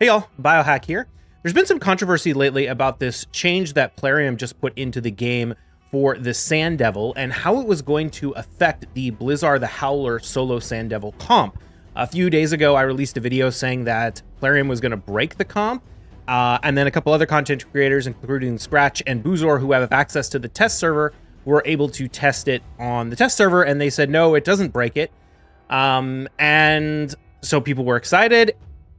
Hey y'all, Biohack here. There's been some controversy lately about this change that Plarium just put into the game for the Sand Devil and how it was going to affect the Blizaar the Howler solo Sand Devil comp. A few days ago, I released a video saying that Plarium was going to break the comp, and then a couple other content creators, including Scratch and Blizaar, who have access to the test server, were able to test it on the test server, and they said, no, it doesn't break it. And so people were excited.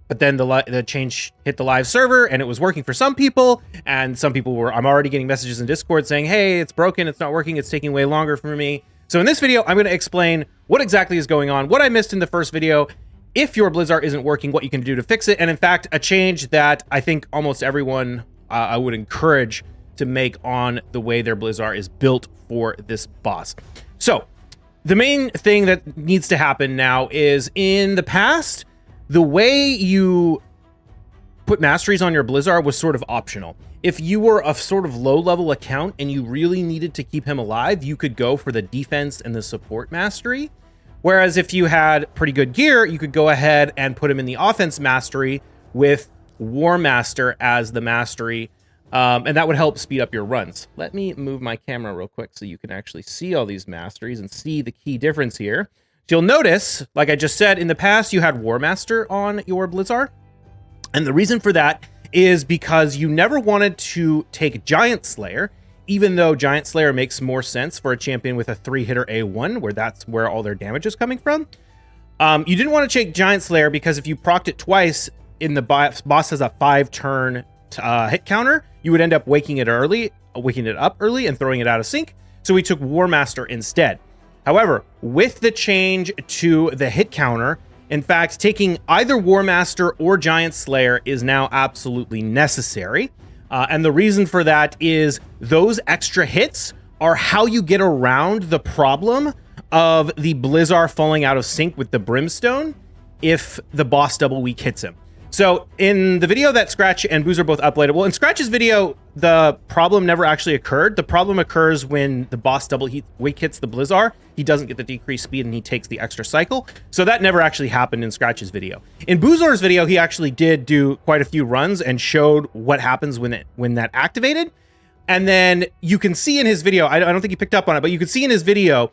But then the change hit the live server and it was working for some people, and some people were, I'm already getting messages in Discord saying, hey, it's broken, it's not working, it's taking way longer for me. So in this video, I'm going to explain what exactly is going on, what I missed in the first video, if your Blizaar isn't working, what you can do to fix it, and in fact, a change that I think almost everyone I would encourage to make on the way their Blizaar is built for this boss. So the main thing that needs to happen now is, in the past, the way you put masteries on your Blizaar was sort of optional. If you were a sort of low-level account and you really needed to keep him alive, you could go for the defense and the support mastery. Whereas if you had pretty good gear, you could go ahead and put him in the offense mastery with War Master as the mastery, and that would help speed up your runs. Let me move my camera real quick so you can actually see all these masteries and see the key difference here. You'll notice, like I just said, in the past, you had War Master on your Blizaar. And the reason for that is because you never wanted to take Giant Slayer, even though Giant Slayer makes more sense for a champion with a 3-hitter A1, where that's where all their damage is coming from. You didn't want to take Giant Slayer because if you procced it twice in the boss has a 5-turn hit counter, you would end up waking it up early and throwing it out of sync. So we took War Master instead. However, with the change to the hit counter, in fact, taking either War Master or Giant Slayer is now absolutely necessary. And the reason for that is those extra hits are how you get around the problem of the Blizaar falling out of sync with the Brimstone if the boss double weak hits him. So in the video that Scratch and Blizaar both uploaded, well, in Scratch's video, the problem never actually occurred. The problem occurs when the boss double weak hits the Blizaar. He doesn't get the decreased speed and he takes the extra cycle. So that never actually happened in Scratch's video. In Blizaar's video, he actually did do quite a few runs and showed what happens when that activated. And then you can see in his video, I don't think he picked up on it, but you can see in his video,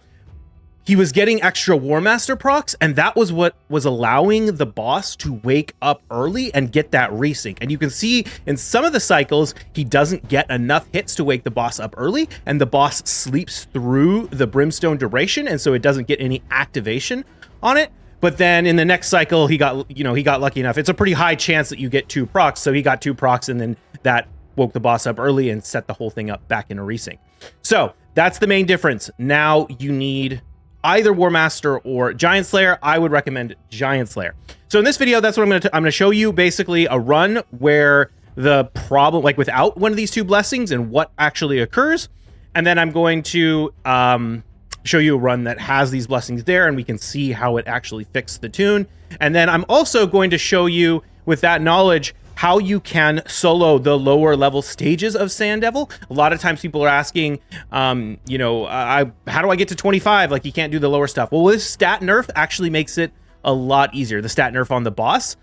he was getting extra War Master procs, and that was what was allowing the boss to wake up early and get that resync. And you can see in some of the cycles, he doesn't get enough hits to wake the boss up early, and the boss sleeps through the Brimstone duration, and so it doesn't get any activation on it. But then in the next cycle, he got lucky enough. It's a pretty high chance that you get 2 procs, so he got 2 procs, and then that woke the boss up early and set the whole thing up back in a resync. So that's the main difference. Now you need either War Master or Giant Slayer. I would recommend Giant Slayer. So in this video, that's what I'm going to show you, basically a run where the problem, like without one of these 2 blessings and what actually occurs. And then I'm going to show you a run that has these blessings there, and we can see how it actually fixed the tune. And then I'm also going to show you, with that knowledge, how you can solo the lower level stages of Sand Devil. A lot of times people are asking, how do I get to 25? Like, you can't do the lower stuff. Well, this stat nerf actually makes it a lot easier, the stat nerf on the boss,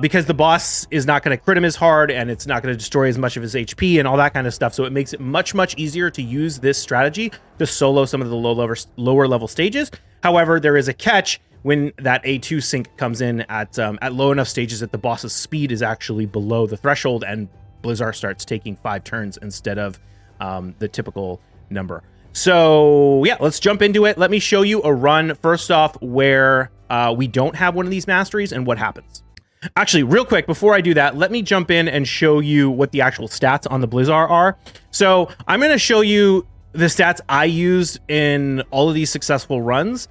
because the boss is not going to crit him as hard, and it's not going to destroy as much of his HP and all that kind of stuff. So it makes it much, much easier to use this strategy to solo some of the lower level stages. However, there is a catch when that A2 sync comes in at low enough stages that the boss's speed is actually below the threshold, and Blizaar starts taking 5 turns instead of the typical number. So yeah, let's jump into it. Let me show you a run first off where we don't have one of these masteries and what happens. Actually, real quick, before I do that, let me jump in and show you what the actual stats on the Blizaar are. So I'm going to show you the stats I used in all of these successful runs.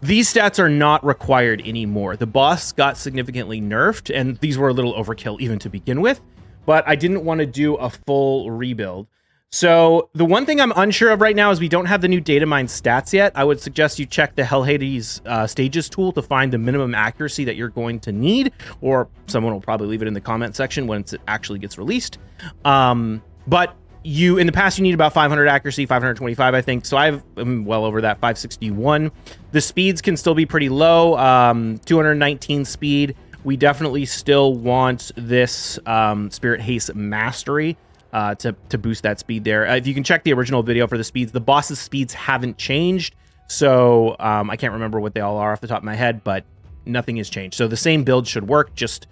These stats are not required anymore. The boss got significantly nerfed, and these were a little overkill even to begin with, but I didn't want to do a full rebuild. So the one thing I'm unsure of right now is we don't have the new data mine stats yet. I would suggest you check the Hell Hades stages tool to find the minimum accuracy that you're going to need, or someone will probably leave it in the comment section once it actually gets released. But in the past, you need about 500 accuracy, 525, I think. So I'm well over that, 561. The speeds can still be pretty low. 219 speed we definitely still want this Spirit Haste Mastery to boost that speed there. If you can check the original video for the speeds, the boss's speeds haven't changed. So I can't remember what they all are off the top of my head, but nothing has changed. So the same build should work, just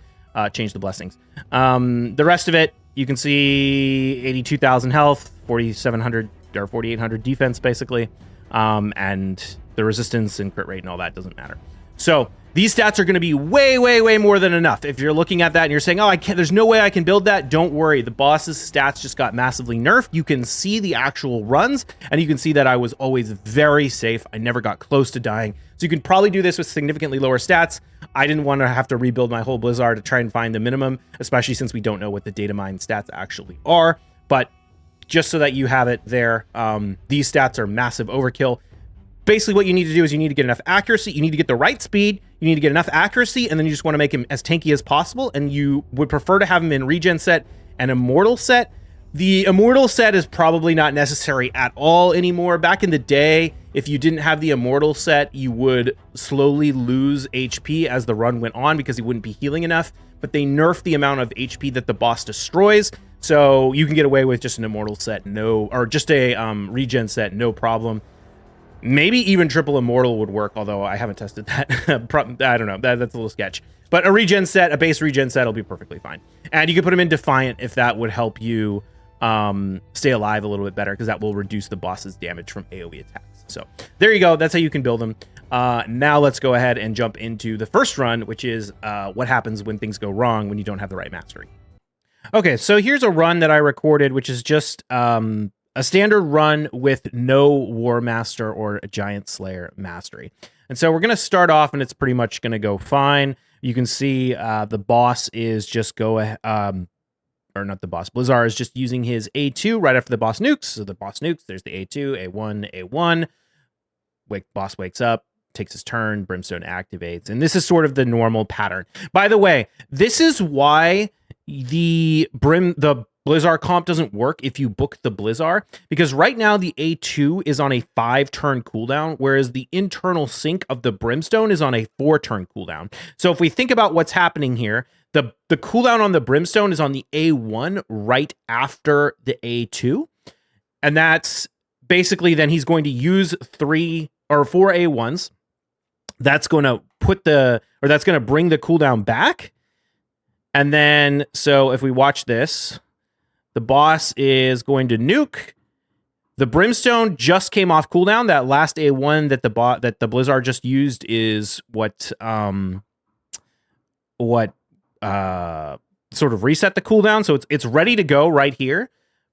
change the blessings. The rest of it, you can see 82,000 health, 4,700 or 4,800 defense, basically. And the resistance and crit rate and all that doesn't matter. So these stats are going to be way, way, way more than enough. If you're looking at that and you're saying, oh, I can't, there's no way I can build that, don't worry. The boss's stats just got massively nerfed. You can see the actual runs, and you can see that I was always very safe. I never got close to dying. So you can probably do this with significantly lower stats. I didn't want to have to rebuild my whole Blizaar to try and find the minimum, especially since we don't know what the data mine stats actually are. But just so that you have it there, these stats are massive overkill. Basically, what you need to do is you need to get enough accuracy, you need to get the right speed, you need to get enough accuracy, and then you just want to make him as tanky as possible, and you would prefer to have him in regen set and immortal set. The immortal set is probably not necessary at all anymore. Back in the day, if you didn't have the immortal set, you would slowly lose HP as the run went on because he wouldn't be healing enough, but they nerfed the amount of HP that the boss destroys, so you can get away with just an immortal set, or just a regen set, no problem. Maybe even triple immortal would work, although I haven't tested that. I don't know. That's a little sketch. But a regen set, a base regen set will be perfectly fine. And you can put him in Defiant if that would help you stay alive a little bit better, because that will reduce the boss's damage from AoE attacks. So there you go. That's how you can build them. Now let's go ahead and jump into the first run, which is what happens when things go wrong when you don't have the right mastery. Okay, so here's a run that I recorded, which is just a standard run with no War Master or a Giant Slayer mastery. And so we're going to start off, and it's pretty much going to go fine. You can see the boss is just or not the boss, Blizaar is just using his A2 right after the boss nukes. So the boss nukes, there's the A2, A1. Boss wakes up, takes his turn, Brimstone activates. And this is sort of the normal pattern. By the way, this is why the Blizaar comp doesn't work if you book the Blizaar, because right now the A2 is on a 5-turn cooldown, whereas the internal sync of the Brimstone is on a 4-turn cooldown. So if we think about what's happening here, the cooldown on the Brimstone is on the A1 right after the A2, and that's basically then he's going to use 3 or 4 A1s. That's going to that's going to bring the cooldown back. And then, so if we watch this, the boss is going to nuke. The Brimstone just came off cooldown. That last A1 that the Blizaar just used is what sort of reset the cooldown. So it's ready to go right here.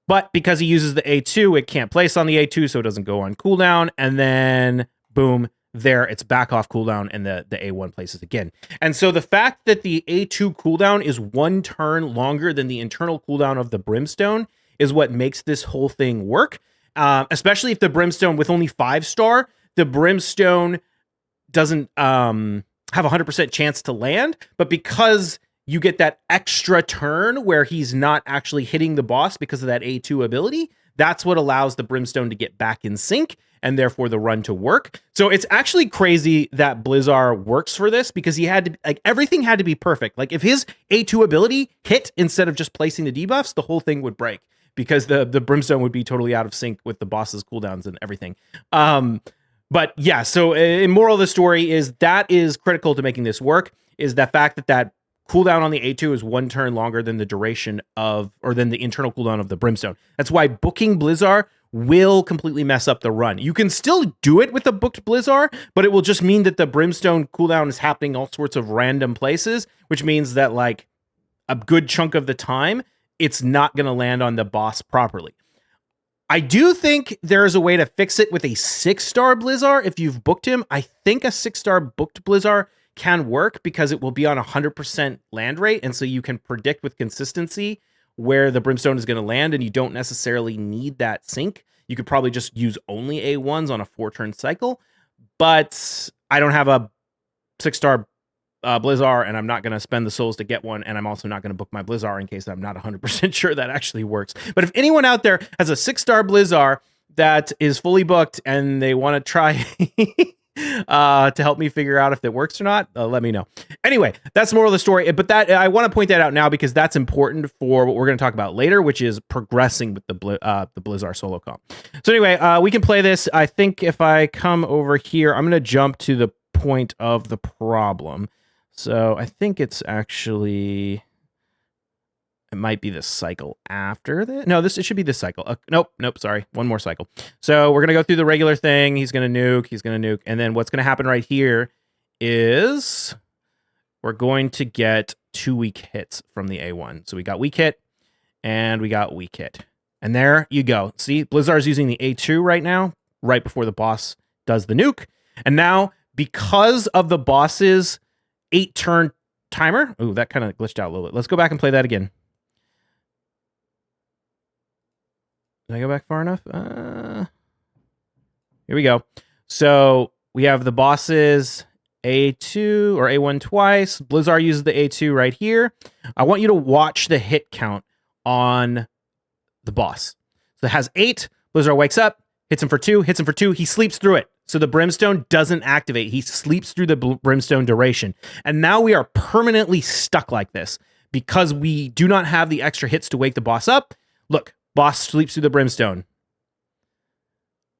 But because he uses the A2, it can't place on the A2, so it doesn't go on cooldown. And then, boom, there, it's back off cooldown, and the A1 places again. And so the fact that the A2 cooldown is 1 turn longer than the internal cooldown of the Brimstone is what makes this whole thing work. Especially if the Brimstone, with only 5-star, the Brimstone doesn't have a 100% chance to land, but because you get that extra turn where he's not actually hitting the boss because of that A2 ability, that's what allows the Brimstone to get back in sync, and therefore the run to work. So it's actually crazy that Blizaar works for this, because he had to, like, everything had to be perfect. Like, if his A2 ability hit instead of just placing the debuffs, the whole thing would break, because the Brimstone would be totally out of sync with the boss's cooldowns and everything. But yeah, so moral of the story is that is critical to making this work, is the fact that cooldown on the A2 is 1 turn longer than the duration of, or than the internal cooldown of the Brimstone. That's why booking Blizaar will completely mess up the run. You can still do it with the booked Blizaar, but it will just mean that the Brimstone cooldown is happening all sorts of random places, which means that, like, a good chunk of the time, it's not going to land on the boss properly. I do think there is a way to fix it with a 6-star Blizaar. If you've booked him, I think a 6-star booked Blizaar can work, because it will be on 100% land rate, and so you can predict with consistency where the Brimstone is going to land, and you don't necessarily need that sync. You could probably just use only A1s on a 4-turn cycle, but I don't have a 6-star Blizaar, and I'm not going to spend the souls to get one, and I'm also not going to book my Blizaar in case I'm not 100% sure that actually works. But if anyone out there has a 6-star Blizaar that is fully booked and they want to try to help me figure out if it works or not, let me know. Anyway, that's the moral of the story. But that I want to point that out now because that's important for what we're going to talk about later, which is progressing with the Blizaar solo comp. So anyway, we can play this. I think if I come over here, I'm going to jump to the point of the problem. So I think it's actually... It might be the cycle after this. No, it should be this cycle. Nope, sorry. One more cycle. So we're going to go through the regular thing. He's going to nuke. And then what's going to happen right here is we're going to get 2 weak hits from the A1. So we got weak hit and we got weak hit. And there you go. See, Blizaar's using the A2 right now, right before the boss does the nuke. And now, because of the boss's 8-turn timer, ooh, that kind of glitched out a little bit. Let's go back and play that again. Did I go back far enough? Here we go. So we have the boss's A2 or A1 twice. Blizaar uses the A2 right here. I want you to watch the hit count on the boss. So it has 8. Blizaar wakes up, hits him for 2, hits him for 2. He sleeps through it. So the brimstone doesn't activate. He sleeps through the brimstone duration. And now we are permanently stuck like this because we do not have the extra hits to wake the boss up. Look. Boss sleeps through the brimstone.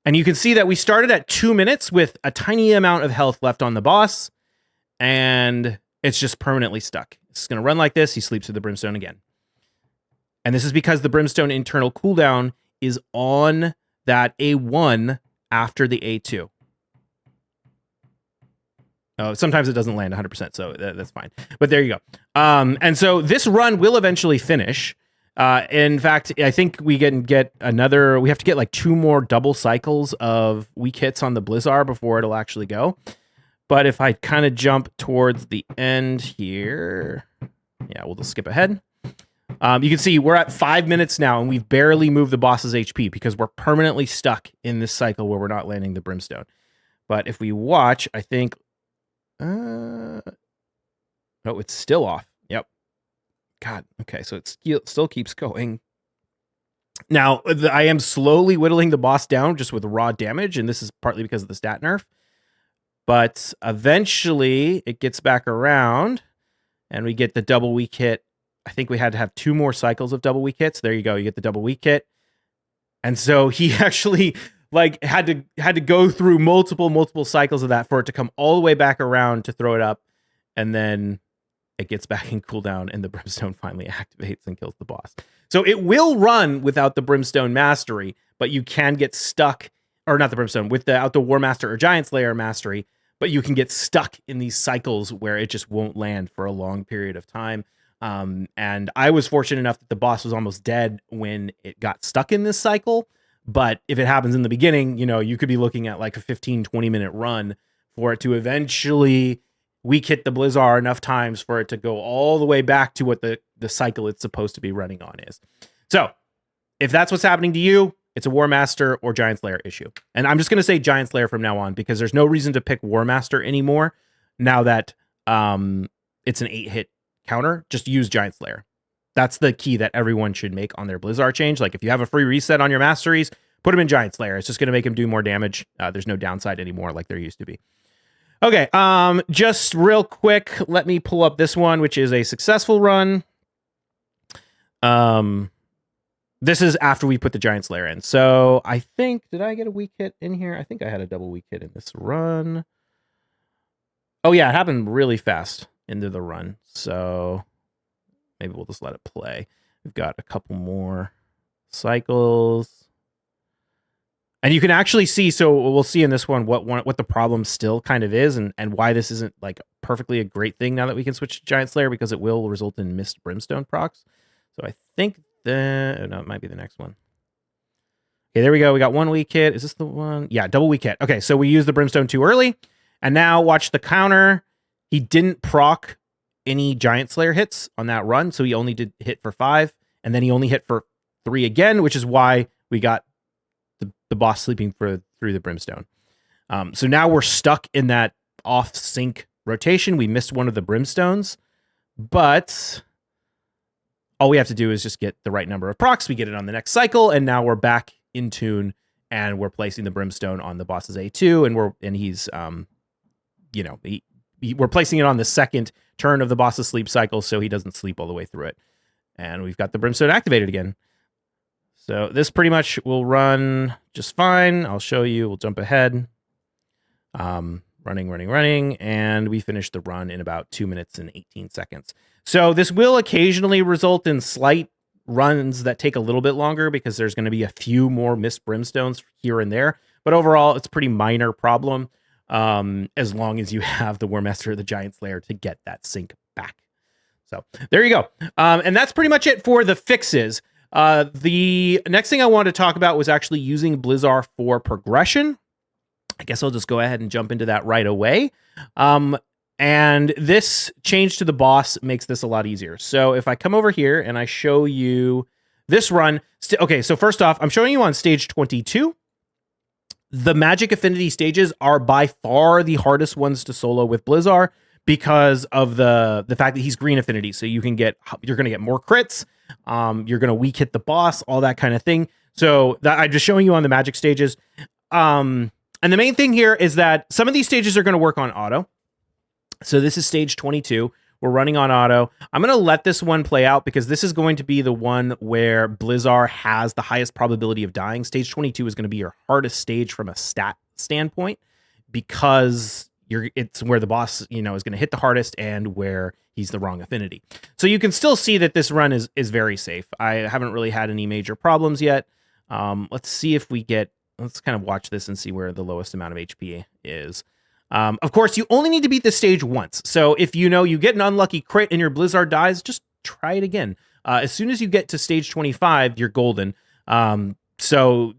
And you can see that we started at 2 minutes with a tiny amount of health left on the boss. And it's just permanently stuck. It's going to run like this. He sleeps through the brimstone again. And this is because the brimstone internal cooldown is on that A1 after the A2. Oh, sometimes it doesn't land 100%, so that's fine. But there you go. And so this run will eventually finish. In fact, I think we can get another, we have to get like 2 more double cycles of weak hits on the Blizaar before it'll actually go. But if I kind of jump towards the end here, yeah, we'll just skip ahead. You can see we're at 5 minutes now and we've barely moved the boss's HP because we're permanently stuck in this cycle where we're not landing the brimstone. But if we watch, I think, oh, it's still off. Yep. God, okay, so it still keeps going. Now, I am slowly whittling the boss down just with raw damage, and this is partly because of the stat nerf. But eventually, it gets back around, and we get the double weak hit. I think we had to have 2 more cycles of double weak hits. There you go, you get the double weak hit. And so he actually like had to go through multiple cycles of that for it to come all the way back around to throw it up, and then it gets back in cooldown and the brimstone finally activates and kills the boss. So it will run without the brimstone mastery, but you can get stuck, or not the brimstone, without the War Master or Giant Slayer mastery, but you can get stuck in these cycles where it just won't land for a long period of time. And I was fortunate enough that the boss was almost dead when it got stuck in this cycle. But if it happens in the beginning, you know, you could be looking at like a 15-20 minute run for it to eventually weak hit the Blizaar enough times for it to go all the way back to what the cycle it's supposed to be running on is. So if that's what's happening to you, it's a War Master or Giant Slayer issue. And I'm just going to say Giant Slayer from now on because there's no reason to pick War Master anymore now that it's an 8-hit counter. Just use Giant Slayer. That's the key that everyone should make on their Blizaar change. Like if you have a free reset on your masteries, put them in Giant Slayer. It's just going to make him do more damage. There's no downside anymore like there used to be. Okay, just real quick, let me pull up this one, which is a successful run. This is after we put the Giant Slayer in. So I think, did I get a weak hit in here? I think I had a double weak hit in this run. Oh yeah, it happened really fast into the run. So maybe we'll just let it play. We've got a couple more cycles. And you can actually see, so we'll see in this one what the problem still kind of is and why this isn't like perfectly a great thing now that we can switch to Giant Slayer because it will result in missed Brimstone procs. So I think no, it might be the next one. Okay, there we go. We got 1 weak hit. Is this the one? Yeah, double weak hit. Okay, so we used the Brimstone too early. And now watch the counter. He didn't proc any Giant Slayer hits on that run, so he only did hit for 5. And then he only hit for 3 again, which is why we got the boss sleeping through the Brimstone. So now we're stuck in that off-sync rotation. We missed one of the Brimstones, but all we have to do is just get the right number of procs. We get it on the next cycle, and now we're back in tune and we're placing the brimstone on the boss's A2, and he's we're placing it on the second turn of the boss's sleep cycle, so he doesn't sleep all the way through it. And we've got the brimstone activated again. So this pretty much will run just fine. I'll show you. We'll jump ahead. Running, and we finish the run in about 2 minutes and 18 seconds. So this will occasionally result in slight runs that take a little bit longer because there's going to be a few more missed brimstones here and there. But overall, it's a pretty minor problem as long as you have the Warmaster or the Giant Slayer to get that sync back. So there you go. And that's pretty much it for the fixes. The next thing I wanted to talk about was actually using Blizaar for progression. I guess I'll just go ahead and jump into that right away. And this change to the boss makes this a lot easier. So if I come over here and I show you this run, okay, so first off, I'm showing you on stage 22. The magic affinity stages are by far the hardest ones to solo with Blizaar because of the fact that he's green affinity. So you're going to get more crits. You're going to weak hit the boss, all that kind of thing. So I'm just showing you on the magic stages. And the main thing here is that some of these stages are going to work on auto. So this is stage 22. We're running on auto. I'm going to let this one play out because this is going to be the one where Blizaar has the highest probability of dying. Stage 22 is going to be your hardest stage from a stat standpoint because it's where the boss, is going to hit the hardest and where he's the wrong affinity. So you can still see that this run is very safe. I haven't really had any major problems yet. Let's see if let's kind of watch this and see where the lowest amount of HP is. Of course, you only need to beat this stage once. So if you get an unlucky crit and your Blizaar dies, just try it again. As soon as you get to stage 25, you're golden. So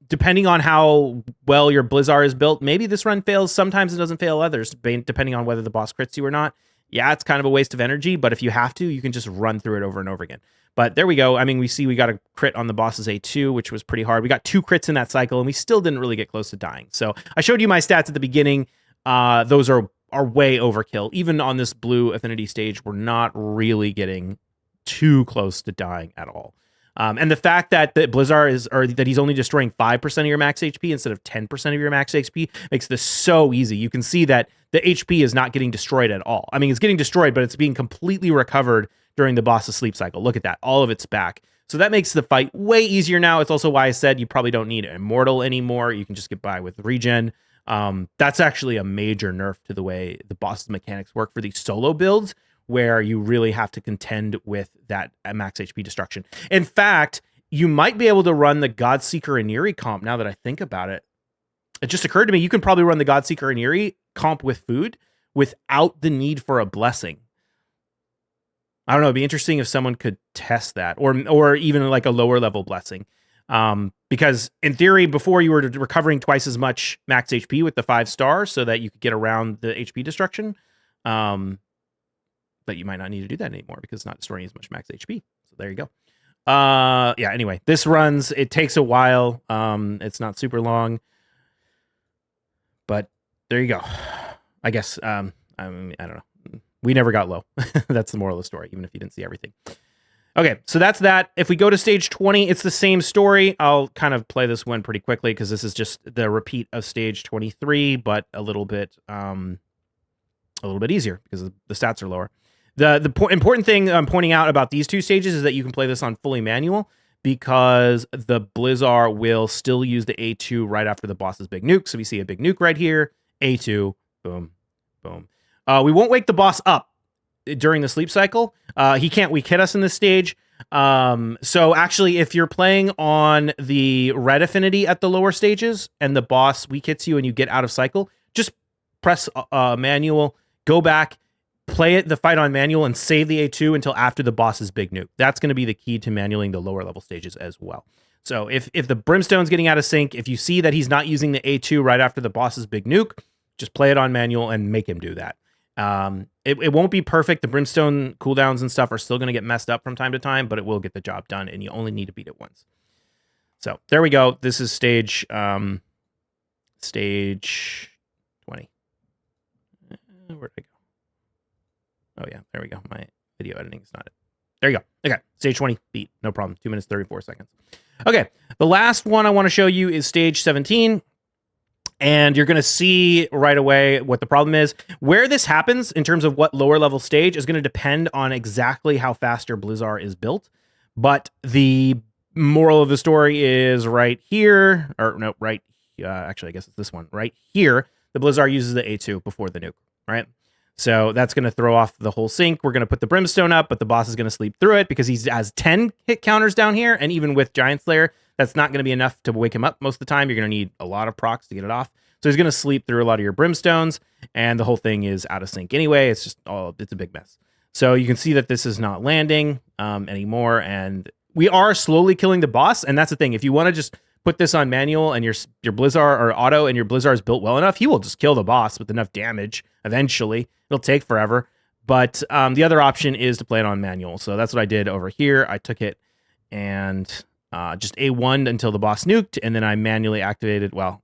depending on how well your Blizaar is built, maybe this run fails. Sometimes it doesn't fail others, depending on whether the boss crits you or not. Yeah, it's kind of a waste of energy, but if you have to, you can just run through it over and over again. But there we go. I mean, we got a crit on the boss's A2, which was pretty hard. We got 2 crits in that cycle, and we still didn't really get close to dying. So I showed you my stats at the beginning. Those are way overkill. Even on this blue affinity stage, we're not really getting too close to dying at all. And the fact that the Blizaar that he's only destroying 5% of your max HP instead of 10% of your max HP makes this so easy. You can see that the HP is not getting destroyed at all. I mean, it's getting destroyed, but it's being completely recovered during the boss's sleep cycle. Look at that. All of it's back. So that makes the fight way easier now. It's also why I said you probably don't need Immortal anymore. You can just get by with regen. That's actually a major nerf to the way the boss's mechanics work for these solo builds, where you really have to contend with that max HP destruction. In fact, you might be able to run the Godseeker and Eerie comp now that I think about it. It just occurred to me, you can probably run the Godseeker and Eerie comp with food without the need for a blessing. I don't know, it'd be interesting if someone could test that, or even like a lower level blessing. Because in theory, before you were recovering twice as much max HP with the 5-star so that you could get around the HP destruction. But you might not need to do that anymore because it's not destroying as much max HP. So there you go. Yeah, anyway, this it takes a while. It's not super long, but there you go. I guess, I don't know. We never got low. That's the moral of the story, even if you didn't see everything. Okay, so that's that. If we go to stage 20, it's the same story. I'll kind of play this one pretty quickly because this is just the repeat of stage 23, but a little bit easier because the stats are lower. The important thing I'm pointing out about these two stages is that you can play this on fully manual because the Blizaar will still use the A2 right after the boss's big nuke. So we see a big nuke right here, A2, boom, boom. We won't wake the boss up during the sleep cycle. He can't weak hit us in this stage. So actually, if you're playing on the red affinity at the lower stages and the boss weak hits you and you get out of cycle, just press manual, go back, play the fight on manual, and save the A2 until after the boss's big nuke. That's going to be the key to manualing the lower level stages as well. So if the Brimstone's getting out of sync, if you see that he's not using the A2 right after the boss's big nuke, just play it on manual and make him do that. It won't be perfect. The Brimstone cooldowns and stuff are still going to get messed up from time to time, but it will get the job done, and you only need to beat it once. So there we go. This is stage 20. Where'd I go? Oh yeah, there we go. My video editing is not it. There you go. Okay, stage 20 beat. No problem. 2 minutes, 34 seconds. Okay, the last one I want to show you is stage 17. And you're going to see right away what the problem is. Where this happens in terms of what lower level stage is going to depend on exactly how fast your Blizaar is built. But the moral of the story is right here, or no, right, actually, I guess it's this one. Right here, the Blizaar uses the A2 before the nuke, right? So that's going to throw off the whole sync. We're going to put the Brimstone up, but the boss is going to sleep through it because he has 10 hit counters down here. And even with Giant Slayer, that's not going to be enough to wake him up most of the time. You're going to need a lot of procs to get it off. So he's going to sleep through a lot of your Brimstones, and the whole thing is out of sync anyway. It's just, it's a big mess. So you can see that this is not landing anymore, and we are slowly killing the boss. And that's the thing. If you want to just put this on manual and your Blizaar or auto and your Blizaar is built well enough, he will just kill the boss with enough damage eventually. It'll take forever. But the other option is to play it on manual. So that's what I did over here. I took it and just A1'd until the boss nuked, and then I manually activated, well,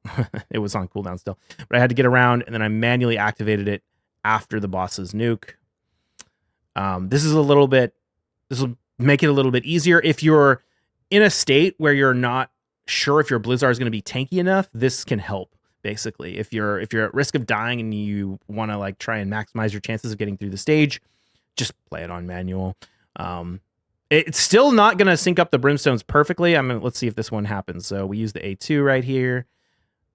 it was on cooldown still, but I had to get around, and then I manually activated it after the boss's nuke. This will make it a little bit easier. If you're in a state where you're not sure if your Blizaar is going to be tanky enough, this can help. Basically, if you're at risk of dying and you want to like try and maximize your chances of getting through the stage, just play it on manual. It's still not going to sync up the Brimstones perfectly. Let's see if this one happens. So we use the A2 right here.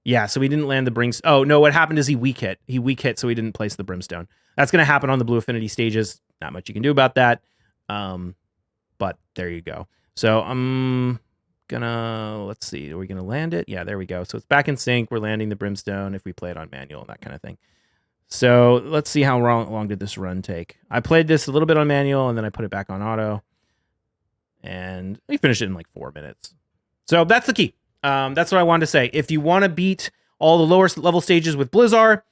Yeah, so we didn't land the Brings. Oh, no, what happened is he weak hit. He weak hit, so he didn't place the Brimstone. That's going to happen on the Blue Affinity stages. Not much you can do about that. But there you go. So I'm gonna, let's see, are we gonna land it? Yeah, there we go. So it's back in sync. We're landing the Brimstone if we play it on manual and that kind of thing. So let's see how long did this run take. I played this a little bit on manual and then I put it back on auto. And we finished it in like 4 minutes. So that's the key. That's what I wanted to say. If you want to beat all the lower level stages with Blizaar,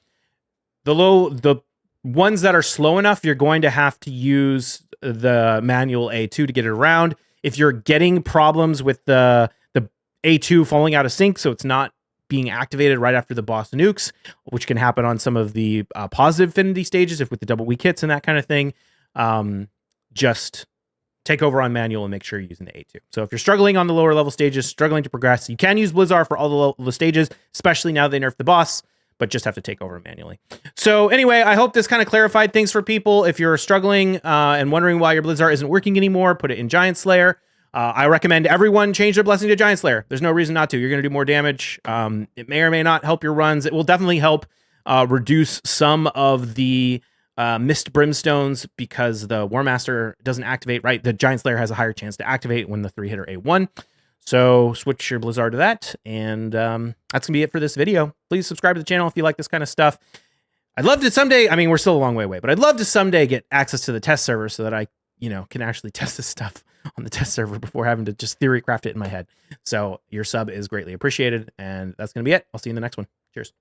the ones that are slow enough, you're going to have to use the manual A2 to get it around. If you're getting problems with the A2 falling out of sync, so it's not being activated right after the boss nukes, which can happen on some of the positive affinity stages, if with the double weak hits and that kind of thing, just take over on manual and make sure you're using the A2. So if you're struggling on the lower level stages, struggling to progress, you can use Blizaar for all the stages, especially now they nerfed the boss, but just have to take over manually. So anyway, I hope this kind of clarified things for people. If you're struggling and wondering why your Blizaar isn't working anymore, put it in Giant Slayer. I recommend everyone change their blessing to Giant Slayer. There's no reason not to. You're going to do more damage. It may or may not help your runs. It will definitely help reduce some of the missed Brimstones because the War Master doesn't activate, right? The Giant Slayer has a higher chance to activate when the 3-hitter A1. So switch your Blizaar to that. And that's going to be it for this video. Please subscribe to the channel if you like this kind of stuff. I'd love to someday, I mean, we're still a long way away, but I'd love to someday get access to the test server so that I, can actually test this stuff on the test server before having to just theory craft it in my head. So your sub is greatly appreciated. And that's going to be it. I'll see you in the next one. Cheers.